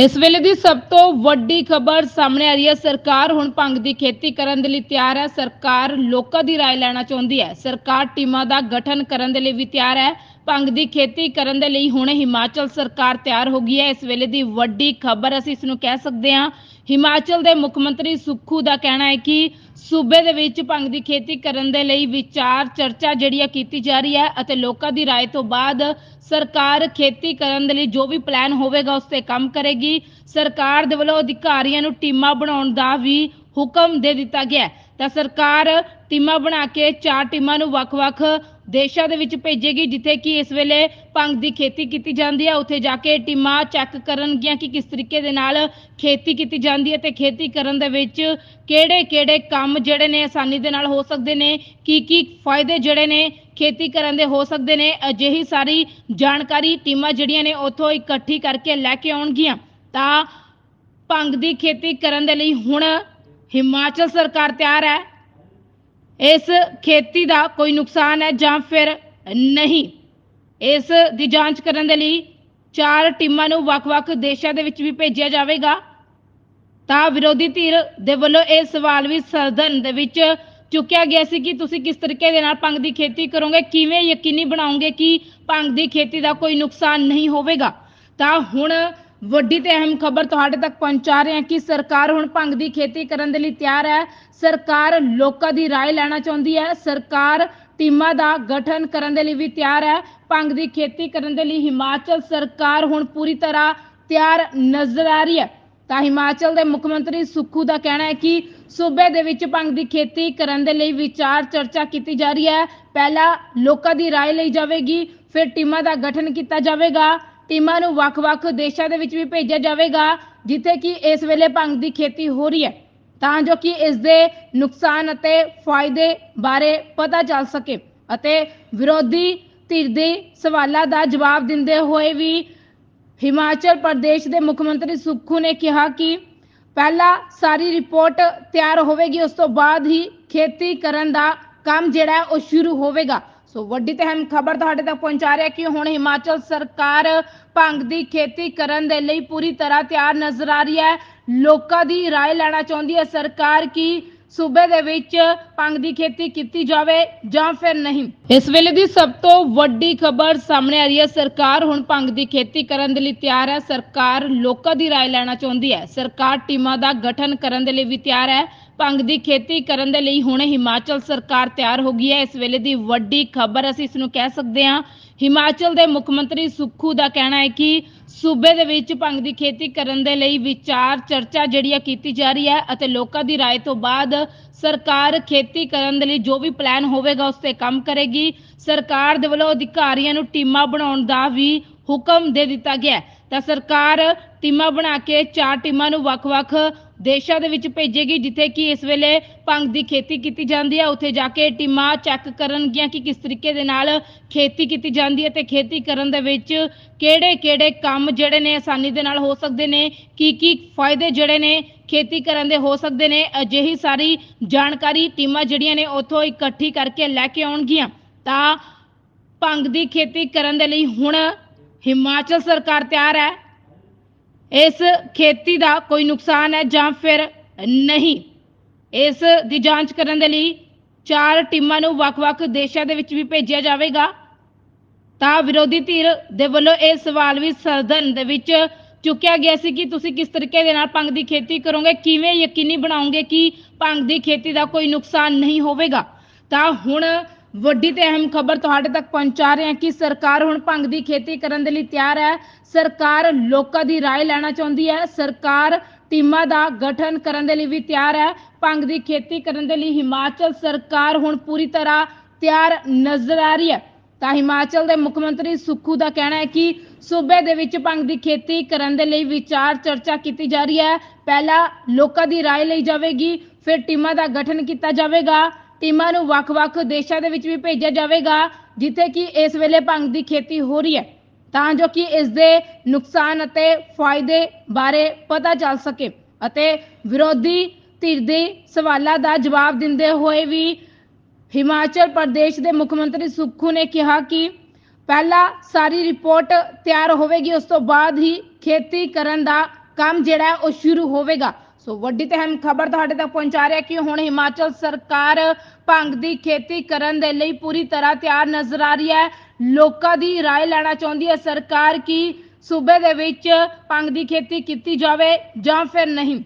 इस वेले दी सब तो वड्डी खबर सामने आ रही है। सरकार हुण भंग की खेती करने के लिए तैयार है। सरकार लोगों की राय लेना चाहती है। सरकार टीमां का गठन करने के लिए भी तैयार है। भंग की खेती करने के लिए हुणे हिमाचल सरकार तैयार हो गई है। इस वेले की वड्डी खबर असीं इसनूं कह सकते हैं। हिमाचल के मुख मंत्री सुक्खू का कहना है कि सूबे दे विच भंग की खेती करने के लिए विचार चर्चा जिहड़ी की जा रही है अते लोकां दी राय तो बाद सरकार खेती करने के लिए जो भी प्लान होगा उस पर काम करेगी। सरकार दे वल्लों अधिकारियों नूं टीमां बनाउण दा भी हुक्म दे दिता गया है। तो सरकार टीमां बना के 4 टीमां नूं वख-वख देशों दे विच भेजेगी जिथे कि इस वेले भंग की खेती की जाती है। उत्थे जाके टीमां चैक करनगियां कि किस तरीके दे नाल खेती की जाती है ते खेती करन दे विच किहड़े-किहड़े काम जिहड़े ने आसानी दे नाल हो सकदे ने, की फायदे जिहड़े ने खेती करन दे हो सकदे ने। अजिही सारी जानकारी टीमां जिहड़ियां ने उत्थों इकट्ठी करके लैके आउणगियां। तां भंग की खेती करन दे लई हुण हिमाचल सरकार तैयार है। इस खेती का कोई नुकसान है जां फिर नहीं, इस दी जांच करने के लिए 4 टीमां नूं वख-वख देशों दे विच भी भेजिया जावेगा। तां विरोधी धिर दे वल्लों यह सवाल भी सदन दे विच चुक्या गया सी कि तुसीं किस तरीके दे नाल भंग की खेती करोगे, किवें यकीनी बनाओगे कि भंग की खेती का कोई नुकसान नहीं होवेगा। तां हुण वड्डी ते अहम खबर तुहाडे तक पहुंचा रहे हैं कि सरकार हुण भंग की खेती करने के लिए तैयार है। सरकार लोकां दी राय लेना चाहती है। सरकार टीमां का गठन करने के लिए भी तैयार है। भंग की खेती करने के लिए हिमाचल सरकार हुण पूरी तरह तैयार नजर आ रही है। तो हिमाचल के मुख मंत्री सुक्खू का कहना है कि सूबे दे विच भंग की खेती करने के लिए विचार चर्चा की जा रही है। पहला लोकां दी राय ली जाएगी, फिर टीमां का गठन किया जाएगा। टीमां नूं वख-वख देशों के विच भी भेजा जाएगा जिथे कि इस वेले भंग की खेती हो रही है, तां जो कि इस दे नुकसान अते फायदे बारे पता चल सके। अते विरोधी धिर दे सवालों का जवाब दिंदे हुए भी हिमाचल प्रदेश के मुख्यमंत्री सुक्खू ने कहा कि पहला सारी रिपोर्ट तैयार होगी, उस तो बाद ही खेती करन दा काम जिहड़ा है वो शुरू होगा। सो वड्डी ते अहम खबर तुहाडे तक पहुंचा रहे कि हुण हिमाचल सरकार भंग की खेती करन दे लई पूरी तरह तैयार नजर आ रही है। लोकां दी राय लेना चाहती है सरकार की सूबे दे विच भंग की खेती की जावे जां फिर नहीं। इस वेले दी सब तो वड्डी खबर सामने आ रही है। सरकार हुण भंग की खेती करने के लिए तैयार है। सरकार लोकां दी राय लेना चाहती है। सरकार टीमां का गठन करने के लिए भी तैयार है। भंग की खेती करने के लिए हुणे हिमाचल सरकार तैयार हो गई है। इस वेले की वड्डी खबर असीं इसनूं कह सकते हैं। हिमाचल के मुख मंत्री सुक्खू का कहना है कि सूबे दे विच भंग की खेती करने के लिए विचार चर्चा जिहड़ी की जा रही है अते लोकां दी राय तो बाद सरकार खेती करने के लिए जो भी प्लान होगा उस पर काम करेगी। सरकार दे वल्लों अधिकारियों नूं टीमां बनाउण दा भी हुक्म दे दिता गया है। तो सरकार टीमां बना के 4 टीमां नूं वख-वख देशों के विच भेजेगी जिथे कि इस वेले भंग की खेती की जाती है। उत्थे जाके टीमां चैक करनगियां कि किस तरीके दे नाल खेती की जाती है ते खेती करन दे विच किहड़े-किहड़े काम जिहड़े ने आसानी दे नाल हो सकदे ने, की फायदे जिहड़े ने खेती करन दे हो सकदे ने। अजिही सारी जानकारी टीमां जिहड़ियां ने उत्थों इकट्ठी करके लैके आउणगियां। तां भंग की खेती करने के लिए हुण हिमाचल सरकार तैयार है। इस खेती का कोई नुकसान है जां फिर नहीं, इस दी जांच करने के लिए 4 टीमां नूं वख-वख देशों के विच भी भेजिया जाएगा। तां विरोधी धिर दे वल्लों यह सवाल भी सदन दे विच चुक्या गया सी कि तुसीं किस तरीके दे नाल भंग की खेती करोगे, किवें यकीनी बनाओगे कि भंग की खेती का कोई नुकसान नहीं होगा। तां हुण वड्डी ते अहम खबर तुहाडे तक पहुंचा रहे हैं कि सरकार हुण भंग की खेती करने के लिए तैयार है। सरकार लोकां दी राय लेना चाहती है। सरकार टीमां का गठन करने के लिए भी तैयार है। भंग की खेती करने के लिए हिमाचल सरकार हुण पूरी तरह तैयार नजर आ रही है। तो हिमाचल के मुख मंत्री सुक्खू का कहना है कि सूबे दे विच भंग की खेती करने के लिए विचार चर्चा की जा रही है। पहला लोकां दी राय ली जाएगी, फिर टीमां का गठन किया जाएगा। टीमां नूं वख-वख देशों के विच भी भेजा जाएगा जिथे कि इस वेले भंग की खेती हो रही है, तां जो कि इस दे नुकसान अते फायदे बारे पता चल सके। अते विरोधी धिर दे सवालों का जवाब दिंदे हुए भी हिमाचल प्रदेश के मुख्यमंत्री सुक्खू ने कहा कि पहला सारी रिपोर्ट तैयार होगी, उस तो बाद ही खेती करन दा ਕੰਮ ਜਿਹੜਾ ਹੈ ਉਹ ਸ਼ੁਰੂ ਹੋਵੇਗਾ। ਸੋ ਵੱਡੀ ਤੇ ਅਹਿਮ ਖਬਰ ਤੁਹਾਡੇ ਤੱਕ ਪਹੁੰਚਾ ਰਿਹਾ ਕਿ ਹੁਣ ਹਿਮਾਚਲ ਸਰਕਾਰ ਭੰਗ ਦੀ ਖੇਤੀ ਕਰਨ ਦੇ ਲਈ ਪੂਰੀ ਤਰ੍ਹਾਂ ਤਿਆਰ ਨਜ਼ਰ ਆ ਰਹੀ ਹੈ। ਲੋਕਾਂ ਦੀ ਰਾਏ ਲੈਣਾ ਚਾਹੁੰਦੀ ਹੈ ਸਰਕਾਰ ਕਿ ਸੂਬੇ ਦੇ ਵਿੱਚ ਭੰਗ ਦੀ ਖੇਤੀ ਕੀਤੀ ਜਾਵੇ ਜਾਂ ਫਿਰ ਨਹੀਂ।